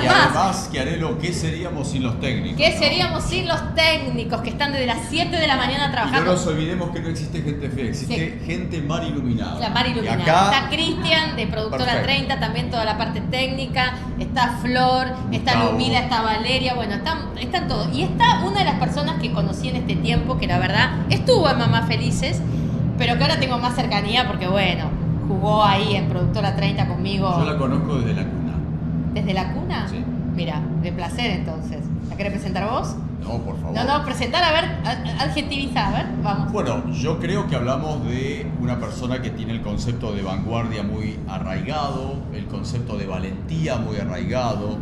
están más. Además, Chiarello, ¿qué seríamos sin los técnicos? ¿Qué seríamos sin los técnicos que están desde las 7 de la mañana Y no trabajando? nos olvidemos que no existe gente fea, existe gente mar iluminada. La mar iluminada. Y acá, Está Cristian de Productora perfecto. 30, también toda la parte técnica. Está Flor, está Gustavo. Lumila, está Valeria. Bueno, están todos. Y está una de las personas que conocí en este tiempo, que la verdad estuvo en Mamás Felices, pero que ahora tengo más cercanía porque, bueno, jugó ahí en Productora 30 conmigo. yo la conozco desde la cuna. ¿Desde la cuna? Sí. Mira, de placer entonces. ¿La querés presentar vos? No, por favor. No, presentar, a ver, adjetivizar, a ver, vamos. Bueno, yo creo que hablamos de una persona que tiene el concepto de vanguardia muy arraigado, el concepto de valentía muy arraigado,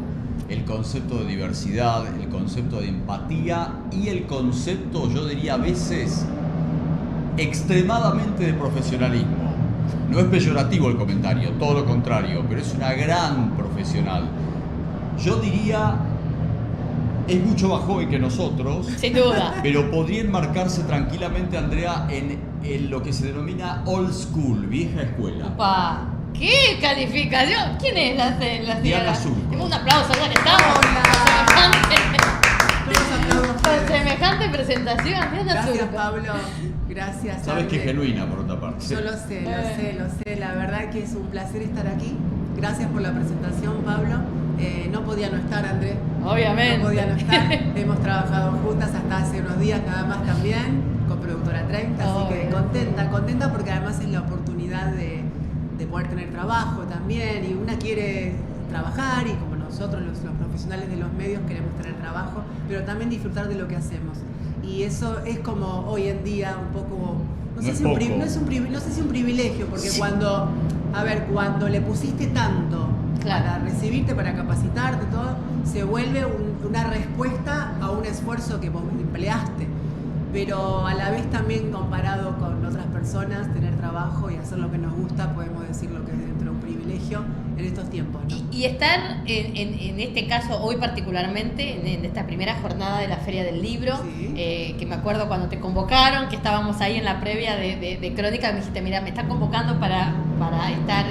el concepto de diversidad, el concepto de empatía y el concepto, yo diría a veces, extremadamente de profesionalismo. No es peyorativo el comentario, todo lo contrario, pero es una gran profesional. Yo diría, es mucho más joven que nosotros, Sin duda. pero podría enmarcarse tranquilamente, Andrea, en lo que se denomina old school, vieja escuela. Opa, ¿qué calificación? ¿Quién es la señora? Diana Surco. Tengo un aplauso, ya que estamos. Con semejante presentación, Diana Gracias, Surco. Pablo. Gracias. Sabes que es André. genuina, por otra parte. Yo lo sé. La verdad que es un placer estar aquí. Gracias por la presentación, Pablo. No podía no estar, André. Obviamente. No podía no estar. Hemos trabajado juntas hasta hace unos días nada más también, con Productora 30. Así que contenta porque además es la oportunidad de poder tener trabajo también. Y una quiere trabajar y como nosotros los profesionales de los medios queremos tener trabajo, pero también disfrutar de lo que hacemos. Y eso es como hoy en día un poco, no sé si un privilegio, porque Sí. cuando le pusiste tanto Claro. para recibirte, para capacitarte, todo, se vuelve una respuesta a un esfuerzo que vos empleaste. Pero a la vez también comparado con otras personas, tener trabajo y hacer lo que nos gusta, podemos decir lo que es dentro de un privilegio en estos tiempos, ¿no? Y estar en este caso, hoy particularmente, en esta primera jornada de la Feria del Libro, Sí. que me acuerdo cuando te convocaron, que estábamos ahí en la previa de Crónica, me dijiste, mira, me están convocando para estar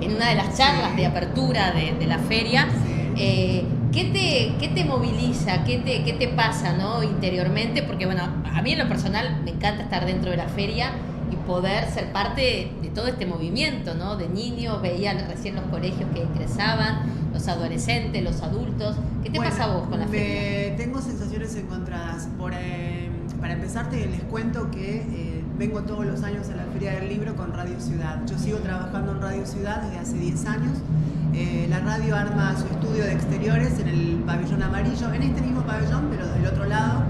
en una de las charlas Sí. de apertura de la feria. Sí. ¿Qué te moviliza? ¿Qué te pasa, ¿no? Interiormente? Porque bueno, a mí en lo personal me encanta estar dentro de la feria y poder ser parte de todo este movimiento, ¿no? De niños, veía recién los colegios que ingresaban, los adolescentes, los adultos. ¿Qué te pasa a vos con la feria? Tengo sensaciones encontradas. Para empezar, les cuento que vengo todos los años a la Feria del Libro con Radio Ciudad. Yo sigo trabajando en Radio Ciudad desde hace 10 años. La radio arma su estudio de exteriores en el pabellón amarillo, en este mismo pabellón, pero del otro lado.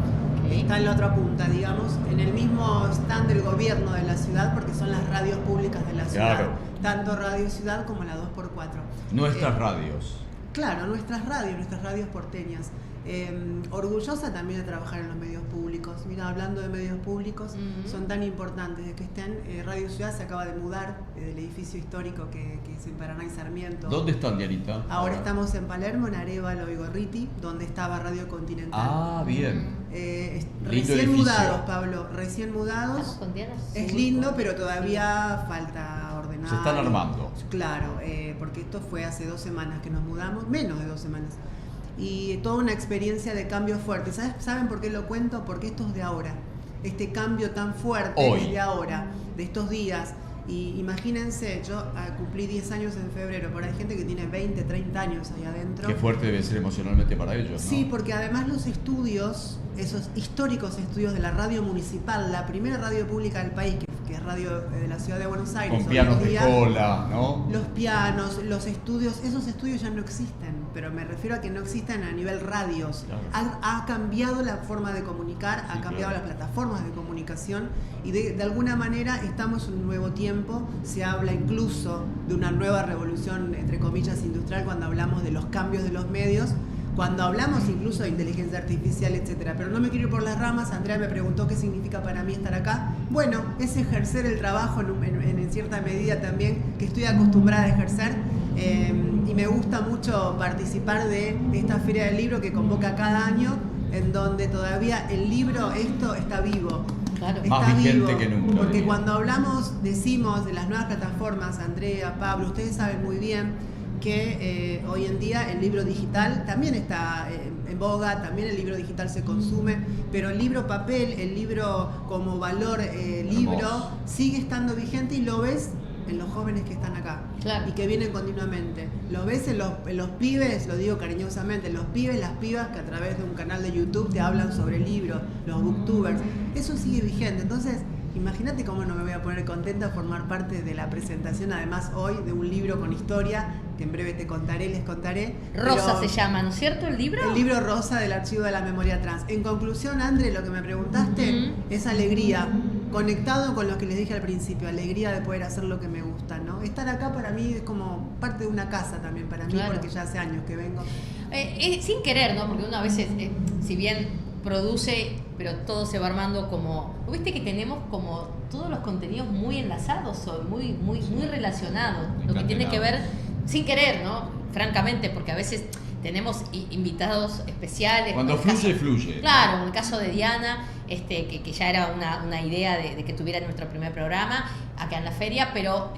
Está en la otra punta, digamos, en el mismo stand del gobierno de la ciudad, porque son las radios públicas de la ciudad. Claro. Tanto Radio Ciudad como la 2x4. Nuestras radios. Claro, nuestras radios porteñas. Orgullosa también de trabajar en los medios públicos. Mira, hablando de medios públicos, son tan importantes de que estén. Radio Ciudad se acaba de mudar del edificio histórico que es en Paraná y Sarmiento. ¿Dónde están, Dianita? Ahora estamos en Palermo, en Arévalo y Gorriti, donde estaba Radio Continental. Ah, bien. Recién edificio. mudados, Pablo, recién mudados. ¿Estamos con Diana Es Surco? lindo, pero todavía falta ordenar. Se están armando. Claro, porque esto fue hace 2 semanas que nos mudamos, menos de 2 semanas. Y toda una experiencia de cambio fuerte. ¿Saben por qué lo cuento? Porque esto es de ahora. Este cambio tan fuerte Hoy. es de ahora, de estos días. Y imagínense, yo cumplí 10 años en febrero, pero hay gente que tiene 20, 30 años ahí adentro. Qué fuerte debe ser emocionalmente para ellos, ¿no? Sí, porque además los estudios, esos históricos estudios de la radio municipal, la primera radio pública del país, que es radio de la ciudad de Buenos Aires. Con hoy pianos en de día, cola, ¿no? los pianos, los estudios, esos estudios ya no existen, pero me refiero a que no existen a nivel radios. Claro. Ha cambiado la forma de comunicar, ha cambiado claro. las plataformas de comunicación y de alguna manera estamos en un nuevo tiempo. Se habla incluso de una nueva revolución, entre comillas, industrial cuando hablamos de los cambios de los medios, cuando hablamos incluso de inteligencia artificial, etcétera. Pero no me quiero ir por las ramas. Andrea me preguntó qué significa para mí estar acá. Bueno, es ejercer el trabajo en cierta medida también, que estoy acostumbrada a ejercer. Y me gusta mucho participar de esta Feria del Libro que convoca cada año, en donde todavía el libro, esto está vivo. Claro. Está Más vigente vivo, que nunca, porque diría. cuando decimos de las nuevas plataformas, Andrea, Pablo, ustedes saben muy bien que hoy en día el libro digital también está en boga, también el libro digital se consume, pero el libro papel, el libro como valor libro, sigue estando vigente y lo ves en los jóvenes que están acá, claro, y que vienen continuamente. Lo ves en los pibes, lo digo cariñosamente, los pibes, las pibas que a través de un canal de YouTube te hablan sobre el libro, los booktubers, eso sigue vigente. Entonces, imagínate cómo no me voy a poner contenta de formar parte de la presentación, además hoy, de un libro con historia, que en breve les contaré. Rosa se llama, ¿no es cierto el libro? El libro Rosa del Archivo de la Memoria Trans. En conclusión, André, lo que me preguntaste es alegría, conectado con lo que les dije al principio, alegría de poder hacer lo que me gusta, ¿no? Estar acá para mí es como parte de una casa también para mí, claro, porque ya hace años que vengo. Sin querer, ¿no? Porque uno a veces, si bien produce, pero todo se va armando como... ¿Viste que tenemos como todos los contenidos muy enlazados hoy, muy relacionados? Lo que tiene que ver, sin querer, ¿no? Francamente, porque a veces tenemos invitados especiales. Cuando fluye, fluye. Claro, en el caso de Diana, que ya era una idea de que tuviera nuestro primer programa acá en la feria, pero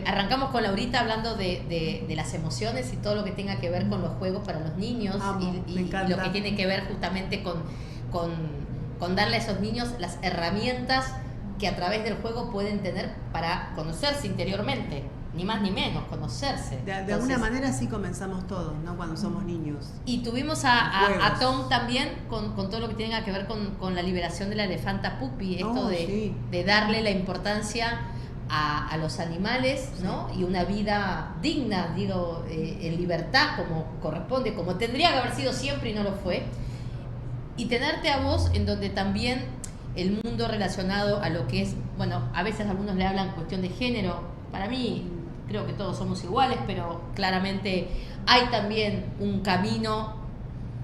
arrancamos con Laurita hablando de las emociones y todo lo que tenga que ver con los juegos para los niños. Y lo que tiene que ver justamente con darle a esos niños las herramientas que a través del juego pueden tener para conocerse interiormente. Ni más ni menos, conocerse. De alguna manera así comenzamos todos, ¿no? Cuando somos niños. Y tuvimos a Tom también con todo lo que tenga que ver con la liberación de la elefanta Pupi, esto de darle la importancia a los animales, ¿no? Y una vida digna, digo, en libertad, como corresponde, como tendría que haber sido siempre y no lo fue. Y tenerte a vos en donde también el mundo relacionado a lo que es, bueno, a veces algunos le hablan cuestión de género, para mí creo que todos somos iguales, pero claramente hay también un camino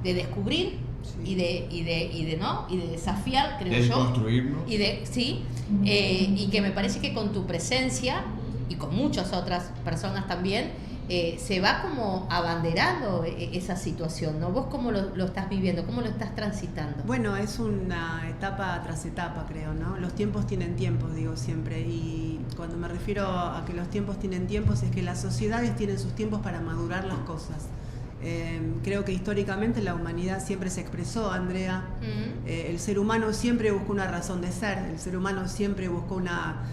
de descubrir y de desafiar, creo yo. Construirnos. Y que me parece que con tu presencia y con muchas otras personas también se va como abanderando esa situación, ¿no? ¿Vos cómo lo estás viviendo? ¿Cómo lo estás transitando? Bueno, es una etapa tras etapa, creo, ¿no? Los tiempos tienen tiempos, digo siempre, y cuando me refiero a que los tiempos tienen tiempos es que las sociedades tienen sus tiempos para madurar las cosas. Creo que históricamente la humanidad siempre se expresó, Andrea. El ser humano siempre buscó una razón de ser, el ser humano siempre buscó una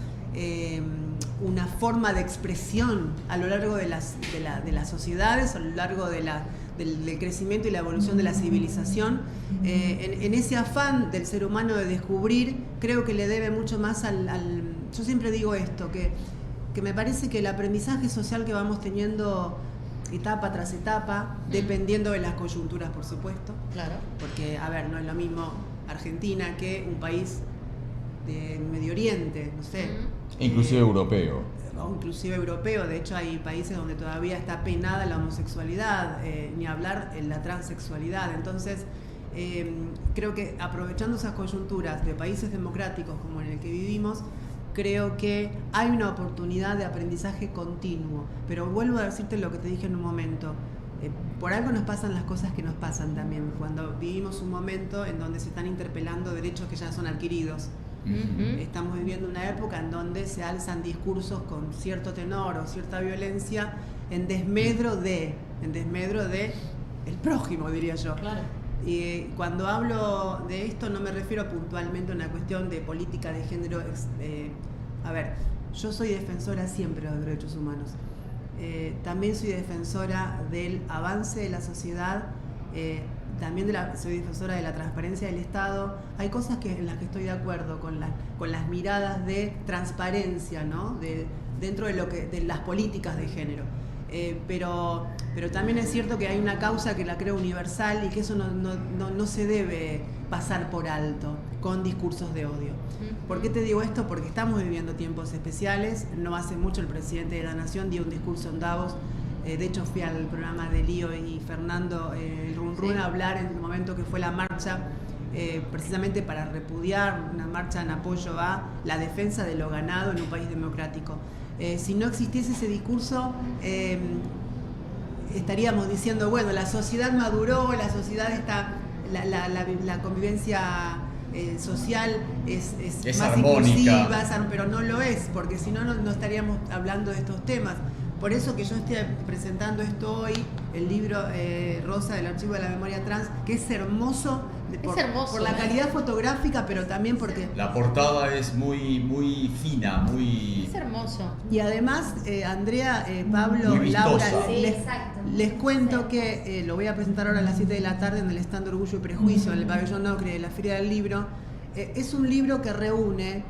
forma de expresión a lo largo de las sociedades, a lo largo del crecimiento y la evolución de la civilización. En ese afán del ser humano de descubrir, creo que le debe mucho más yo siempre digo esto, que me parece que el aprendizaje social que vamos teniendo etapa tras etapa, dependiendo de las coyunturas, por supuesto. Claro. Porque, a ver, no es lo mismo Argentina que un país de Medio Oriente, no sé. Inclusive europeo. O inclusive europeo. De hecho, hay países donde todavía está penada la homosexualidad, ni hablar en la transexualidad. Entonces, creo que aprovechando esas coyunturas de países democráticos como en el que vivimos, creo que hay una oportunidad de aprendizaje continuo. Pero vuelvo a decirte lo que te dije en un momento. Por algo nos pasan las cosas que nos pasan también. Cuando vivimos un momento en donde se están interpelando derechos que ya son adquiridos. Estamos viviendo una época en donde se alzan discursos con cierto tenor o cierta violencia en desmedro de el prójimo, diría yo. Claro. Y cuando hablo de esto no me refiero puntualmente a una cuestión de política de género. A ver, yo soy defensora siempre de los derechos humanos. También soy defensora del avance de la sociedad. También soy defensora de la transparencia del Estado. Hay cosas en las que estoy de acuerdo con las miradas de transparencia, ¿no? Dentro de las políticas de género. Pero también es cierto que hay una causa que la creo universal y que eso no se debe pasar por alto con discursos de odio. ¿Por qué te digo esto? Porque estamos viviendo tiempos especiales. No hace mucho el presidente de la Nación dio un discurso en Davos. De hecho, fui al programa de Lío y Fernando el Run Run a hablar en el momento que fue la marcha, precisamente para repudiar una marcha en apoyo a la defensa de lo ganado en un país democrático. Si no existiese ese discurso, estaríamos diciendo, bueno, la sociedad maduró, la sociedad está, la convivencia social es más armónica, inclusiva, pero no lo es, porque si no, no estaríamos hablando de estos temas. Por eso que yo estoy presentando esto hoy, el libro Rosa del Archivo de la Memoria Trans, que es hermoso, por la calidad fotográfica, pero también porque... La portada es muy fina, muy... Es hermoso. Y además, Andrea, Pablo, Muy Laura, vistosa. Sí, les, exacto. les cuento que lo voy a presentar ahora a las 7 de la tarde en el stand Orgullo y Prejuicio, en el pabellón Ocre de la Feria del Libro. Es un libro que reúne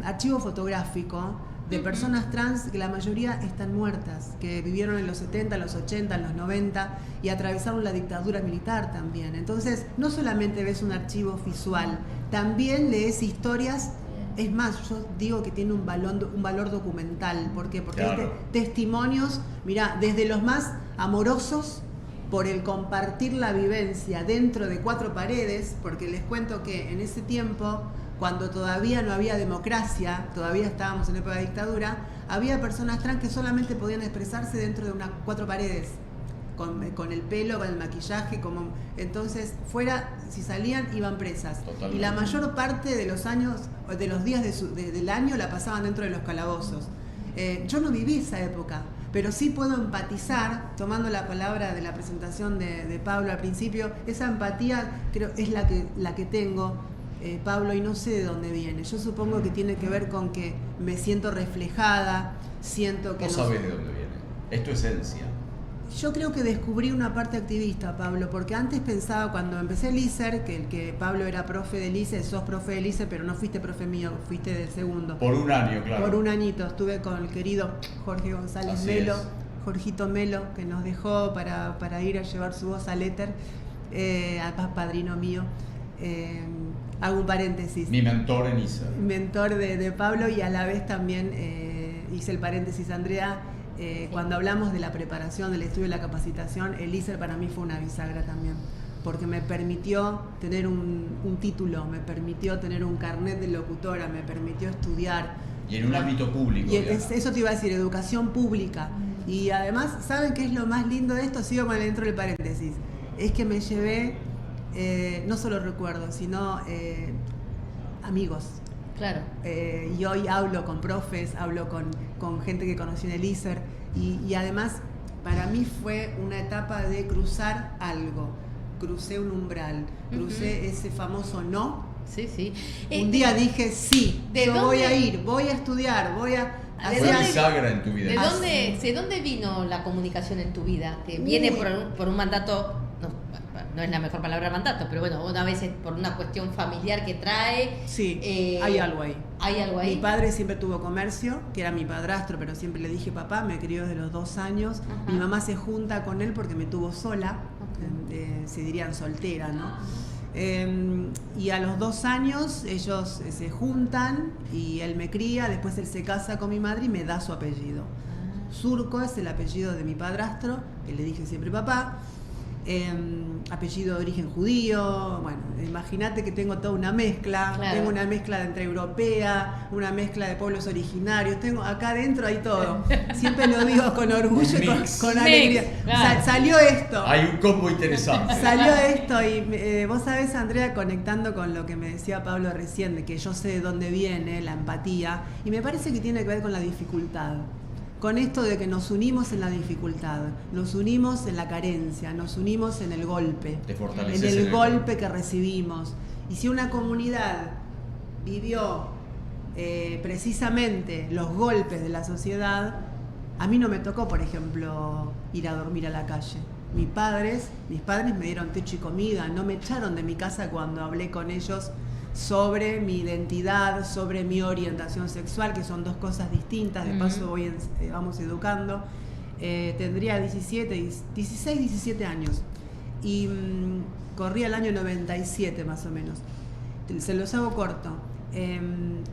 archivo fotográfico de personas trans que la mayoría están muertas, que vivieron en los 70, los 80, en los 90 y atravesaron la dictadura militar también. Entonces, no solamente ves un archivo visual, también lees historias. Es más, yo digo que tiene un valor documental. ¿Por qué? Porque Claro. hay testimonios, mirá, desde los más amorosos por el compartir la vivencia dentro de 4 paredes, porque les cuento que en ese tiempo, cuando todavía no había democracia, todavía estábamos en época de dictadura, había personas trans que solamente podían expresarse dentro de unas 4 paredes, con el pelo, con el maquillaje, entonces fuera, si salían, iban presas. Totalmente. Y la mayor parte de los años, de los días del año la pasaban dentro de los calabozos. Yo no viví esa época, pero sí puedo empatizar, tomando la palabra de la presentación de Pablo al principio, esa empatía creo es la que tengo, Pablo, y no sé de dónde viene. Yo supongo que tiene que ver con que me siento reflejada, siento que... No sabes de dónde viene. Es tu esencia. Yo creo que descubrí una parte activista, Pablo, porque antes pensaba, cuando empecé el ISER, que Pablo era profe del ISER, sos profe del ISER, pero no fuiste profe mío, fuiste del segundo. Por un año, claro. Por un añito estuve con el querido Jorge González Así Melo, es. Jorgito Melo, que nos dejó para ir a llevar su voz al éter, padrino mío. Hago un paréntesis. Mi mentor en ISA. Mentor de Pablo, y a la vez también hice el paréntesis, Andrea. Cuando hablamos de la preparación, del estudio y la capacitación, el ISER para mí fue una bisagra también, porque me permitió tener un título, me permitió tener un carnet de locutora, me permitió estudiar. Y en un ámbito público. Y Diana. eso te iba a decir, educación pública. Y además, ¿saben qué es lo más lindo de esto? Sigo con el dentro del paréntesis. Es que me llevé no solo recuerdos, sino amigos. Claro. Y hoy hablo con profes, hablo con gente que conocí en el ISER, y además para mí fue una etapa de cruzar algo. Crucé un umbral, crucé ese famoso no. Sí, sí. Un día dije sí, ¿de yo dónde- voy a ir, voy a estudiar, voy a ¿De Fue dónde- bisagra en tu vida. ¿De dónde vino la comunicación en tu vida? ¿Que viene Uy. por un mandato? No es la mejor palabra mandato, pero bueno, una vez por una cuestión familiar que trae. Sí, hay algo ahí. ¿Hay algo ahí? Mi padre siempre tuvo comercio, que era mi padrastro, pero siempre le dije papá, me crió desde los 2 años. Ajá. Mi mamá se junta con él porque me tuvo sola, Ok. se dirían soltera, ¿no? Y a los 2 años ellos se juntan y él me cría, después él se casa con mi madre y me da su apellido. Surco es el apellido de mi padrastro, que le dije siempre papá. Apellido de origen judío, bueno, imagínate que tengo toda una mezcla, Claro. tengo una mezcla entre europea, una mezcla de pueblos originarios, tengo acá adentro hay todo, siempre lo digo con orgullo y Mix. con Mix, alegría. claro. Salió esto, Hay un combo interesante. salió esto y vos sabés, Andrea, conectando con lo que me decía Pablo recién, de que yo sé de dónde viene la empatía, y me parece que tiene que ver con la dificultad. Con esto de que nos unimos en la dificultad, nos unimos en la carencia, nos unimos en el golpe, Te fortaleces en en el el golpe que recibimos. Y si una comunidad vivió precisamente los golpes de la sociedad, a mí no me tocó, por ejemplo, ir a dormir a la calle. Mis padres me dieron techo y comida, no me echaron de mi casa cuando hablé con ellos sobre mi identidad, sobre mi orientación sexual, que son 2 cosas distintas, de paso vamos educando. Tendría 16, 17 años y corría el año 97 más o menos. Se los hago corto.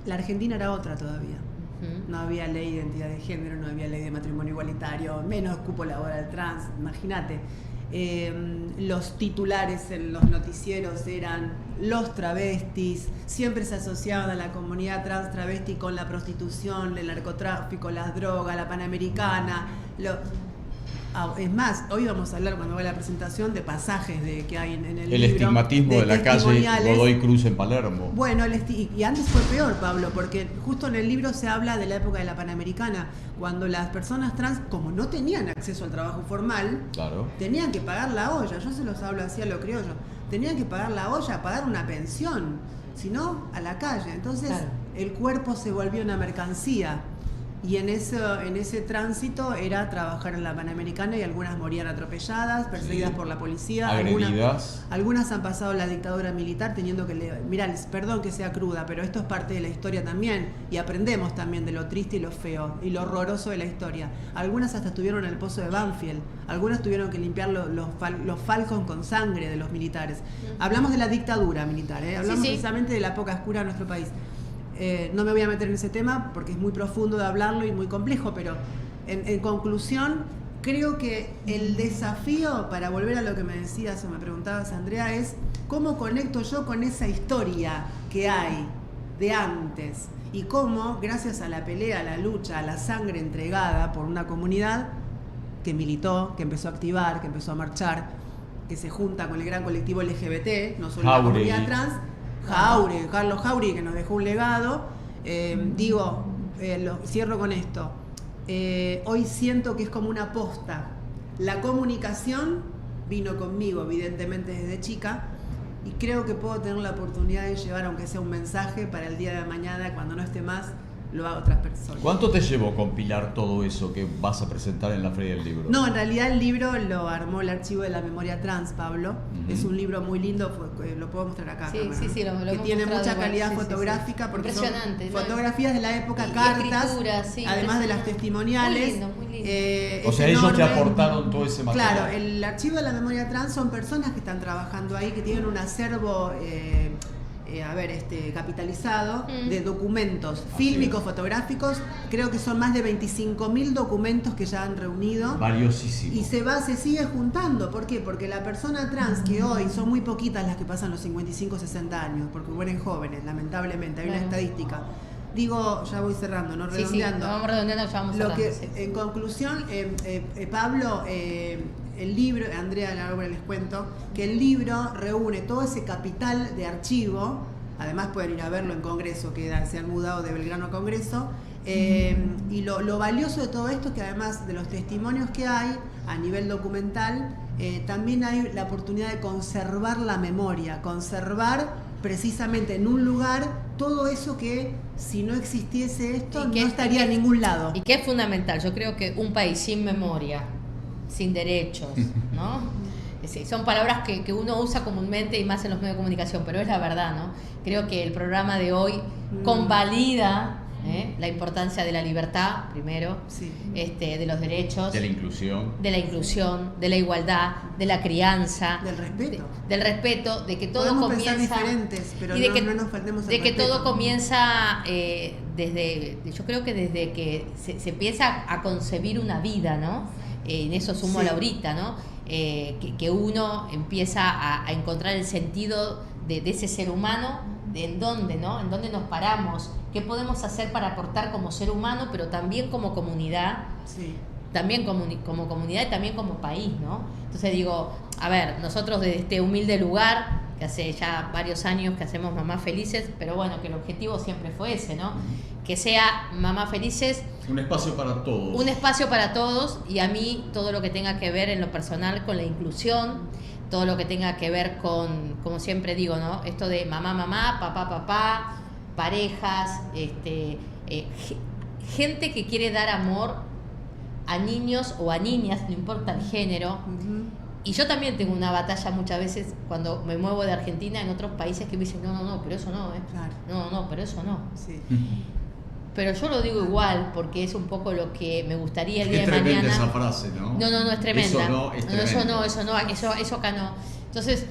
La Argentina era otra todavía. No había ley de identidad de género, no había ley de matrimonio igualitario, menos cupo laboral trans, imagínate. Los titulares en los noticieros eran los travestis, siempre se asociaban a la comunidad trans travesti con la prostitución, el narcotráfico, las drogas, la panamericana. Es más, hoy vamos a hablar, cuando haga la presentación, de pasajes que hay en el libro. El estigmatismo de la calle Godoy Cruz en Palermo. Bueno, y antes fue peor, Pablo, porque justo en el libro se habla de la época de la Panamericana, cuando las personas trans, como no tenían acceso al trabajo formal, claro, tenían que pagar la olla. Yo se los hablo así a lo criollo. Tenían que pagar la olla, pagar una pensión, si no, a la calle. Entonces, claro, el cuerpo se volvió una mercancía. Y en ese tránsito era trabajar en la Panamericana, y algunas morían atropelladas, perseguidas por la policía. Agredidas. Algunas han pasado la dictadura militar teniendo que mirá, perdón que sea cruda, pero esto es parte de la historia también, y aprendemos también de lo triste y lo feo y lo horroroso de la historia. Algunas hasta estuvieron en el pozo de Banfield, algunas tuvieron que limpiar los falcons con sangre de los militares. Hablamos de la dictadura militar, hablamos precisamente de la época oscura de nuestro país. No me voy a meter en ese tema porque es muy profundo de hablarlo y muy complejo, pero en conclusión, creo que el desafío, para volver a lo que me decías o me preguntabas, Andrea, es cómo conecto yo con esa historia que hay de antes y cómo, gracias a la pelea, a la lucha, a la sangre entregada por una comunidad que militó, que empezó a activar, que empezó a marchar, que se junta con el gran colectivo LGBT, no solo la comunidad trans, Carlos Jauregui, que nos dejó un legado. Cierro con esto. Hoy siento que es como una posta. La comunicación vino conmigo, evidentemente, desde chica, y creo que puedo tener la oportunidad de llevar, aunque sea un mensaje, para el día de mañana, cuando no esté más, lo haga otras personas. ¿Cuánto te llevó compilar todo eso que vas a presentar en la Feria del Libro? No, en realidad el libro lo armó el Archivo de la Memoria Trans, Pablo. Es un libro muy lindo, lo puedo mostrar acá. Sí, lo que tiene mucha calidad fotográfica, porque son fotografías de la época, cartas, además de las testimoniales. Muy lindo. O sea, ellos te aportaron todo ese material. Claro, el Archivo de la Memoria Trans son personas que están trabajando ahí, que tienen un acervo capitalizado de documentos fílmicos, fotográficos. Creo que son más de 25.000 documentos que ya han reunido. Valiosísimo. Y se sigue juntando. ¿Por qué? Porque la persona trans, que hoy son muy poquitas las que pasan los 55, 60 años, porque mueren jóvenes, lamentablemente, hay una estadística. Digo, ya voy cerrando, no redondeando. Vamos redondeando, ya vamos cerrando. En conclusión, Pablo, el libro, Andrea, ahora les cuento, que el libro reúne todo ese capital de archivo. Además pueden ir a verlo en Congreso, que se han mudado de Belgrano a Congreso. Y lo valioso de todo esto es que, además de los testimonios que hay a nivel documental, también hay la oportunidad de conservar la memoria, conservar precisamente en un lugar todo eso que, si no existiese esto, no estaría en ningún lado. Y que es fundamental. Yo creo que un país sin memoria, sin derechos, ¿no? Son palabras que uno usa comúnmente y más en los medios de comunicación, pero es la verdad, ¿no? Creo que el programa de hoy convalida la importancia de la libertad, primero, de los derechos, de la inclusión, de la igualdad, de la crianza, del respeto, de que todo podemos comienza pensar diferentes, pero y no nos faltemos el de que respeto. todo comienza yo creo que desde que se empieza a concebir una vida, ¿no? En eso sumo a Laurita, ¿no? Que uno empieza a encontrar el sentido de ese ser humano, de en dónde, ¿no? En dónde nos paramos, qué podemos hacer para aportar como ser humano, pero también como comunidad, también como comunidad y también como país, ¿no? Entonces digo, a ver, nosotros desde este humilde lugar, que hace ya varios años que hacemos Mamás Felices, pero bueno, que el objetivo siempre fue ese, ¿no? Que sea Mamás Felices un espacio para todos. Un espacio para todos, y a mí todo lo que tenga que ver en lo personal con la inclusión, todo lo que tenga que ver con, como siempre digo, ¿no? Esto de mamá, papá, parejas, gente que quiere dar amor a niños o a niñas, no importa el género. Y yo también tengo una batalla muchas veces cuando me muevo de Argentina en otros países que me dicen, no, pero eso no, Claro. No, pero eso no. Sí. Pero yo lo digo igual porque es un poco lo que me gustaría el día de mañana. Es tremenda esa frase, ¿no? No, es tremenda. Eso no, es tremendo. Eso acá no. Entonces,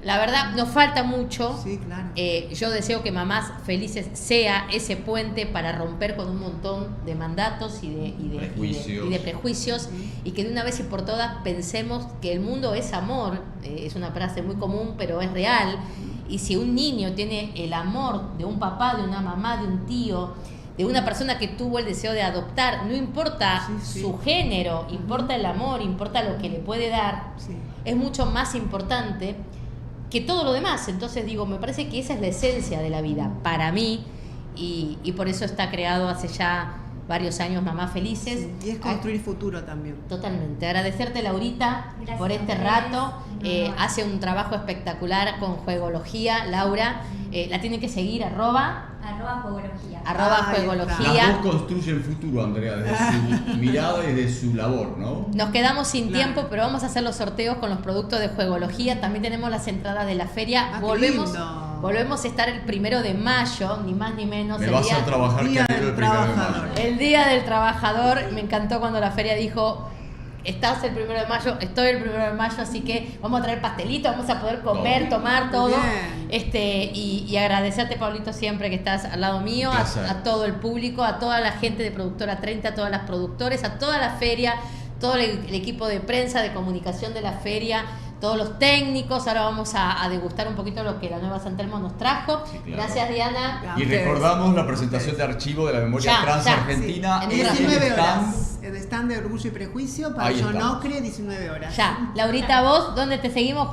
la verdad, nos falta mucho. Sí, claro. Yo deseo que Mamás Felices sea ese puente para romper con un montón de mandatos y de prejuicios, y que de una vez y por todas pensemos que el mundo es amor. Es una frase muy común, pero es real. Y si un niño tiene el amor de un papá, de una mamá, de un tío, de una persona que tuvo el deseo de adoptar, no importa Sí, sí. su género, importa el amor, importa lo que le puede dar, Sí. es mucho más importante que todo lo demás. Entonces digo, me parece que esa es la esencia de la vida para mí, y por eso está creado hace ya varios años Mamás Felices. Y es construir futuro también. Totalmente. Agradecerte, Laurita, Gracias por este a ustedes. rato. Un honor. Hace un trabajo espectacular con Juegología, Laura. La tienen que seguir, @. @Juegología. Ahí Juegología. Las dos construyen futuro, Andrea, desde su mirada y desde su labor, ¿no? Nos quedamos sin Claro. tiempo, pero vamos a hacer los sorteos con los productos de Juegología. También tenemos las entradas de la feria. Ah, qué volvemos lindo. a estar el 1 de mayo, ni más ni menos. Me el va a día- hacer trabajar Día que enero del el 1 de Trabajador. mayo. El Día del Trabajador. Me encantó cuando la feria dijo: estás el 1 de mayo, estoy el 1 de mayo, así que vamos a traer pastelitos, vamos a poder comer, Todo. tomar todo. Bien. Y agradecerte, Pablito, siempre que estás al lado mío, Placer. a todo el público, a toda la gente de Productora 30, a todas las productores, a toda la feria, todo el equipo de prensa, de comunicación de la feria, todos los técnicos. Ahora vamos a degustar un poquito lo que la nueva San Telmo nos trajo. Sí, claro. Gracias, Diana. Gracias. Y Ustedes. recordamos la presentación de archivo de la memoria Ya, trans ya, argentina sí. en En el 19 stand. horas. El stand de Orgullo y Prejuicio para Ahí John estamos. Ocre, 19 horas. Ya, Laurita, vos, ¿dónde te seguimos?